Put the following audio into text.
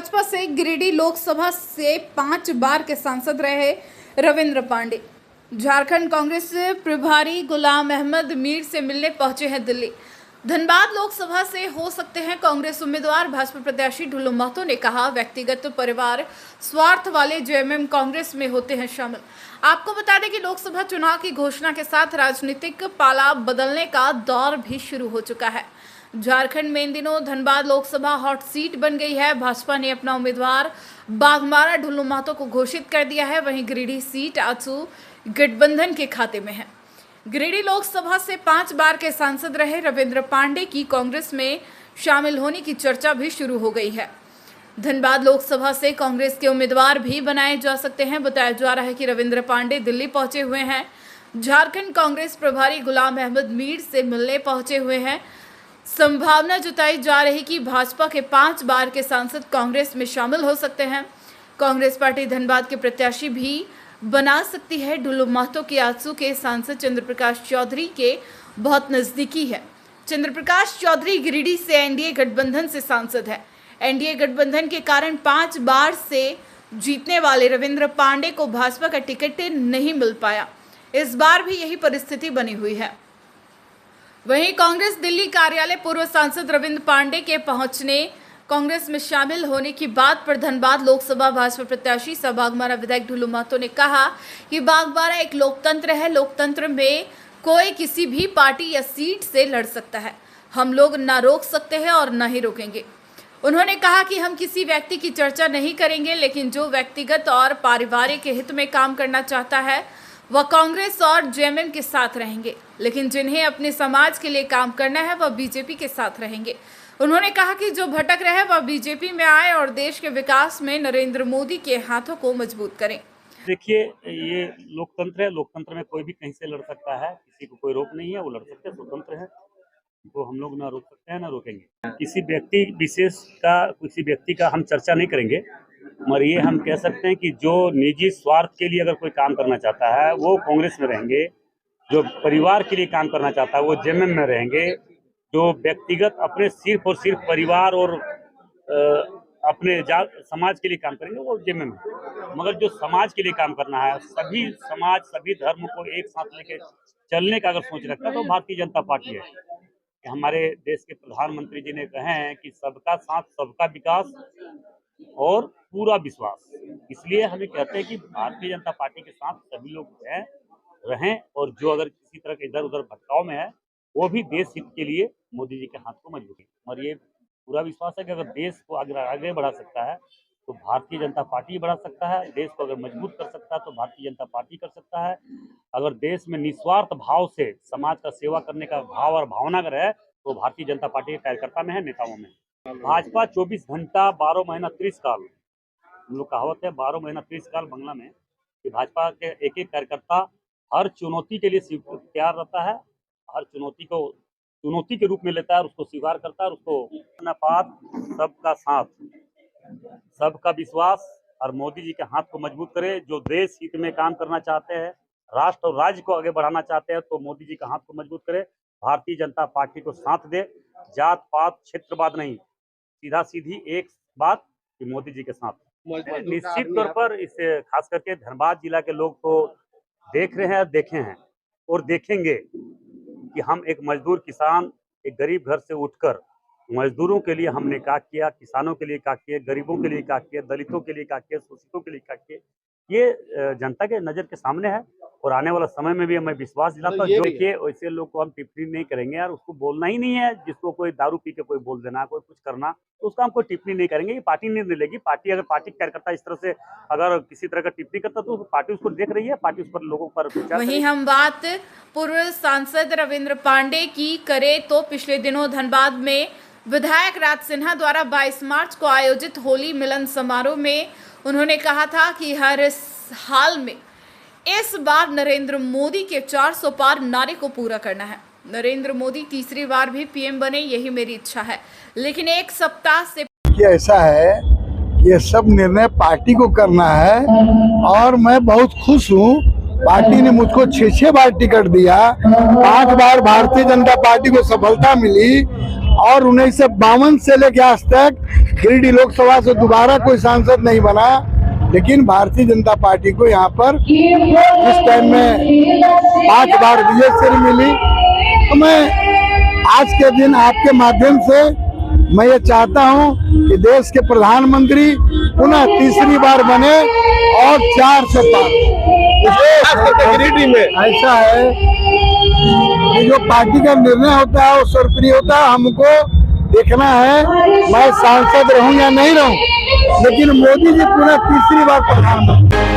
भाजपा से गिरिडीह लोकसभा से 5 बार के सांसद रहे रविंद्र पांडे झारखंड कांग्रेस प्रभारी गुलाम अहमद मीर से मिलने पहुंचे हैं दिल्ली। धनबाद लोकसभा से हो सकते हैं कांग्रेस उम्मीदवार। भाजपा प्रत्याशी ढुल्लू महतो ने कहा, व्यक्तिगत परिवार स्वार्थ वाले जेएमएम कांग्रेस में होते हैं शामिल। आपको बता दें कि लोकसभा चुनाव की घोषणा के साथ राजनीतिक पाला बदलने का दौर भी शुरू हो चुका है। झारखंड में इन दिनों धनबाद लोकसभा हॉट सीट बन गई है। भाजपा ने अपना उम्मीदवार बाघमारा ढुल्लू महतो को घोषित कर दिया है। वहीं गिरिडीह सीट आजसू गठबंधन के खाते में है। गिरिडीह लोकसभा से 5 बार के सांसद रहे रविंद्र पांडे की कांग्रेस में शामिल होने की चर्चा भी शुरू हो गई है। धनबाद लोकसभा से कांग्रेस के उम्मीदवार भी बनाए जा सकते हैं। बताया जा रहा है कि रविंद्र पांडे दिल्ली पहुंचे हुए हैं। झारखंड कांग्रेस प्रभारी गुलाम अहमद मीर से मिलने पहुंचे हुए हैं। संभावना जताई जा रही कि भाजपा के 5 बार के सांसद कांग्रेस में शामिल हो सकते हैं। कांग्रेस पार्टी धनबाद के प्रत्याशी भी बना सकती है। ढुल्लू महतो की आजसू के सांसद चंद्रप्रकाश चौधरी के बहुत नजदीकी है। चंद्रप्रकाश चौधरी गिरिडीह से एनडीए गठबंधन से सांसद है। एनडीए गठबंधन के कारण 5 बार से जीतने वाले रविंद्र पांडे को भाजपा का टिकट नहीं मिल पाया। इस बार भी यही परिस्थिति बनी हुई है। वहीं कांग्रेस दिल्ली कार्यालय पूर्व सांसद रविंद्र पांडे के पहुंचने, कांग्रेस में शामिल होने की बात पर धनबाद लोकसभा भाजपा प्रत्याशी सह बाघमारा विधायक ढुल्लू महतो ने कहा कि बाघमारा एक लोकतंत्र है। लोकतंत्र में कोई किसी भी पार्टी या सीट से लड़ सकता है। हम लोग ना रोक सकते हैं और ना ही रोकेंगे। उन्होंने कहा कि हम किसी व्यक्ति की चर्चा नहीं करेंगे, लेकिन जो व्यक्तिगत और पारिवारिक हित में काम करना चाहता है वह कांग्रेस और जेएमएम के साथ रहेंगे, लेकिन जिन्हें अपने समाज के लिए काम करना है वह बीजेपी के साथ रहेंगे। उन्होंने कहा कि जो भटक रहे वह बीजेपी में आए और देश के विकास में नरेंद्र मोदी के हाथों को मजबूत करें। देखिए, ये लोकतंत्र है। लोकतंत्र में कोई भी कहीं से लड़ सकता है, किसी को कोई रोक नहीं है। वो लड़ सकते हैं, स्वतंत्र है। तो हम लोग ना रोक सकते हैं ना रोकेंगे। किसी व्यक्ति विशेष का, किसी व्यक्ति का हम चर्चा नहीं करेंगे, मगर ये हम कह सकते हैं कि जो निजी स्वार्थ के लिए अगर कोई काम करना चाहता है वो कांग्रेस में रहेंगे। जो परिवार के लिए काम करना चाहता है वो जेएमएम में रहेंगे। जो व्यक्तिगत अपने सिर्फ और सिर्फ परिवार और अपने समाज के लिए काम करेंगे वो जेएमएम में। मगर जो समाज के लिए काम करना है, सभी समाज सभी धर्म को एक साथ लेके चलने का अगर सोच रखता है तो भारतीय जनता पार्टी है। हमारे देश के प्रधानमंत्री जी ने कहे हैं कि सबका साथ सबका विकास और पूरा विश्वास। इसलिए हमें कहते हैं कि भारतीय जनता पार्टी के साथ सभी लोग रहें और जो अगर किसी तरह के इधर उधर भटकाव में है वो भी देश हित के लिए मोदी जी के हाथ को मजबूती। और ये पूरा विश्वास है कि अगर देश को आगे बढ़ा सकता है तो भारतीय जनता पार्टी बढ़ा सकता है। देश को अगर मजबूत कर सकता है तो भारतीय जनता पार्टी कर सकता है। अगर देश में निस्वार्थ भाव से समाज का सेवा करने का भाव और भावना अगर है तो भारतीय जनता पार्टी के कार्यकर्ता में है, नेताओं में। भाजपा 24 घंटा 12 महीना 30 काल, हम लोग कहावत है 12 महीना 30 काल बंगला में, कि भाजपा के एक एक कार्यकर्ता हर चुनौती के लिए तैयार रहता है। हर चुनौती को चुनौती के रूप में लेता है, उसको स्वीकार करता है और उसको नापात सबका साथ सबका विश्वास और मोदी जी के हाथ को मजबूत करे। जो देश हित में काम करना चाहते हैं, राष्ट्र और राज्य को आगे बढ़ाना चाहते हैं तो मोदी जी के हाथ को मजबूत करे। भारतीय जनता पार्टी को साथ दे। जात पात क्षेत्रवाद नहीं, सीधा सीधी एक बात कि मोदी जी के साथ। निश्चित तौर पर इसे खास करके धनबाद जिला के लोग तो देख रहे हैं, देखे हैं और देखेंगे कि हम एक मजदूर किसान, एक गरीब घर से उठकर मजदूरों के लिए हमने क्या किया, किसानों के लिए क्या किया, गरीबों के लिए क्या किया, दलितों के लिए क्या किया, शोषितों के लिए क्या किया, ये जनता के नजर के सामने है। और आने वाला समय में भी हमें विश्वास दिलाता है। जो कि वैसे लोग को हम टिप्पणी नहीं करेंगे यार, उसको बोलना ही नहीं है। जिसको कोई दारू पी के कोई बोल देना, कोई कुछ करना, तो उसका हम कोई टिप्पणी नहीं करेंगे। ये पार्टी निर्णय लेगी। पार्टी अगर पार्टी कार्यकर्ता इस तरह से अगर किसी तरह का टिप्पणी करता तो पार्टी उसको देख रही है, पार्टी उस पर लोगों पर विचार। वहीं हम बात पूर्व सांसद रविंद्र पांडे की करें तो पिछले दिनों धनबाद में विधायक राज सिन्हा द्वारा 22 मार्च को आयोजित होली मिलन समारोह में उन्होंने कहा था कि हर हाल में इस बार नरेंद्र मोदी के 400 पार नारे को पूरा करना है। नरेंद्र मोदी तीसरी बार भी पीएम बने, यही मेरी इच्छा है। लेकिन एक सप्ताह से ऐसा है कि ये सब निर्णय पार्टी को करना है और मैं बहुत खुश हूँ। पार्टी ने मुझको 6 बार टिकट दिया, 5 बार भारतीय जनता पार्टी को सफलता मिली और 1952 से लेकर आज तक गिरिडीह लोकसभा से दोबारा कोई सांसद नहीं बना, लेकिन भारतीय जनता पार्टी को यहाँ पर इस टाइम में 5 बार विजय श्री मिली। तो मैं आज के दिन आपके माध्यम से मैं ये चाहता हूँ कि देश के प्रधानमंत्री पुनः तीसरी बार बने और 4 से 5। गिरिडीह में ऐसा है कि जो पार्टी का निर्णय होता है वो सर्वप्रिय होता है। हमको देखना है मैं सांसद रहूं या नहीं रहूं, लेकिन मोदी जी पुनः तीसरी बार प्रधानमंत्री।